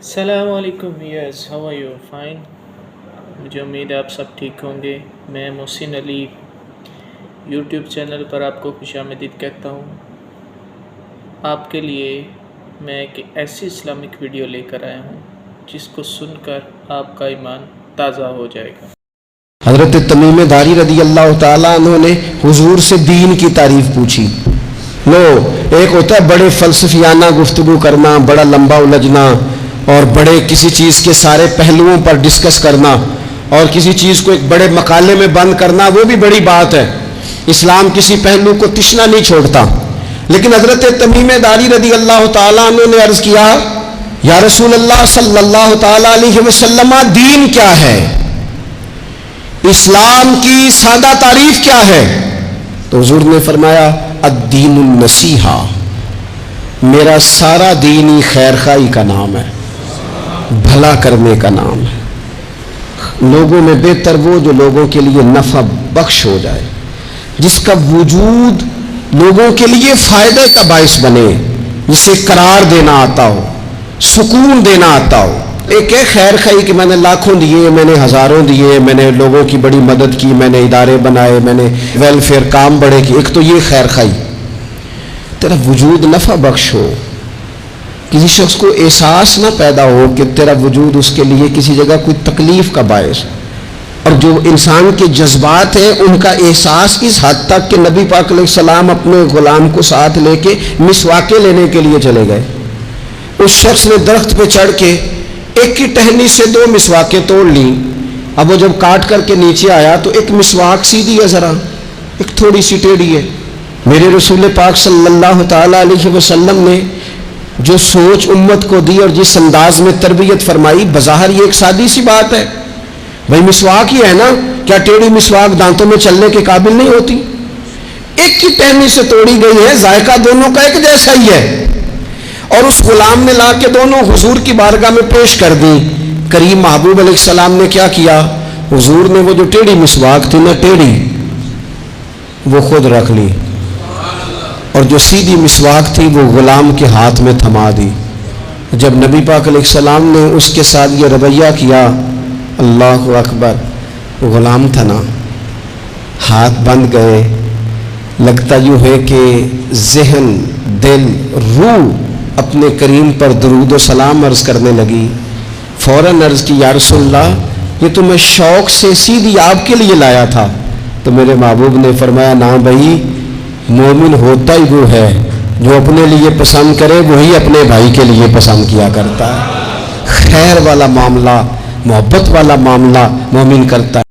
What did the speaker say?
السلام علیکم viewers, how are you? Fine. مجھے امید ہے آپ سب ٹھیک ہوں گے. میں محسن علی یوٹیوب چینل پر آپ کو خوش آمدید کہتا ہوں. آپ کے لیے میں ایک ایسی اسلامک ویڈیو لے کر آیا ہوں جس کو سن کر آپ کا ایمان تازہ ہو جائے گا. حضرت تمیم داری رضی اللہ تعالیٰ عنہ نے حضور سے دین کی تعریف پوچھی. ایک ہوتا ہے بڑے فلسفیانہ گفتگو کرنا، بڑا لمبا الجھنا اور بڑے کسی چیز کے سارے پہلوؤں پر ڈسکس کرنا اور کسی چیز کو ایک بڑے مقالے میں بند کرنا، وہ بھی بڑی بات ہے. اسلام کسی پہلو کو تشنا نہیں چھوڑتا. لیکن حضرت تمیم داری رضی اللہ تعالیٰ عنہ نے عرض کیا، یا رسول اللہ صلی اللہ تعالیٰ علیہ وسلم، دین کیا ہے؟ اسلام کی سادہ تعریف کیا ہے؟ تو حضور نے فرمایا، الدین النصیحہ، میرا سارا دین ہی خیر خواہی کا نام ہے، بھلا کرنے کا نام ہے. لوگوں میں بہتر وہ جو لوگوں کے لیے نفع بخش ہو جائے، جس کا وجود لوگوں کے لیے فائدے کا باعث بنے، جسے قرار دینا آتا ہو، سکون دینا آتا ہو. ایک ہے خیر خواہی کہ میں نے لاکھوں دیے، میں نے ہزاروں دیے، میں نے لوگوں کی بڑی مدد کی، میں نے ادارے بنائے، میں نے ویلفیئر کام بڑے کی. ایک تو یہ خیر خواہی، تیرا وجود نفع بخش ہو، کسی شخص کو احساس نہ پیدا ہو کہ تیرا وجود اس کے لیے کسی جگہ کوئی تکلیف کا باعث. اور جو انسان کے جذبات ہیں ان کا احساس اس حد تک کہ نبی پاک علیہ السلام اپنے غلام کو ساتھ لے کے مسواکیں لینے کے لیے چلے گئے. اس شخص نے درخت پہ چڑھ کے ایک ہی ٹہنی سے 2 مسواکیں توڑ لیں. اب وہ جب کاٹ کر کے نیچے آیا تو ایک مسواک سیدھی ہے، ذرا ایک تھوڑی سی ٹیڑھی ہے. میرے رسول پاک صلی اللہ تعالیٰ علیہ وسلم نے جو سوچ امت کو دی اور جس انداز میں تربیت فرمائی، بظاہر یہ ایک سادی سی بات ہے، بھائی مسواک ہی ہے نا، کیا ٹیڑھی مسواک دانتوں میں چلنے کے قابل نہیں ہوتی؟ ایک ہی ٹہنی سے توڑی گئی ہے، ذائقہ دونوں کا ایک جیسا ہی ہے. اور اس غلام نے لا کے دونوں حضور کی بارگاہ میں پیش کر دی. کریم محبوب علیہ السلام نے کیا کیا؟ حضور نے وہ جو ٹیڑھی مسواک تھی نا، ٹیڑھی وہ خود رکھ لی اور جو سیدھی مسواک تھی وہ غلام کے ہاتھ میں تھما دی. جب نبی پاک علیہ السلام نے اس کے ساتھ یہ رویہ کیا، اللہ اکبر، غلام تھا نا، ہاتھ بند گئے. لگتا یوں ہے کہ ذہن، دل، روح اپنے کریم پر درود و سلام عرض کرنے لگی. فوراً عرض کی، یا رسول اللہ، یہ تو میں شوق سے سیدھی آپ کے لیے لایا تھا. تو میرے محبوب نے فرمایا، نہ بھائی، مومن ہوتا ہی وہ ہے جو اپنے لیے پسند کرے وہی اپنے بھائی کے لیے پسند کیا کرتا ہے. خیر والا معاملہ، محبت والا معاملہ مومن کرتا ہے.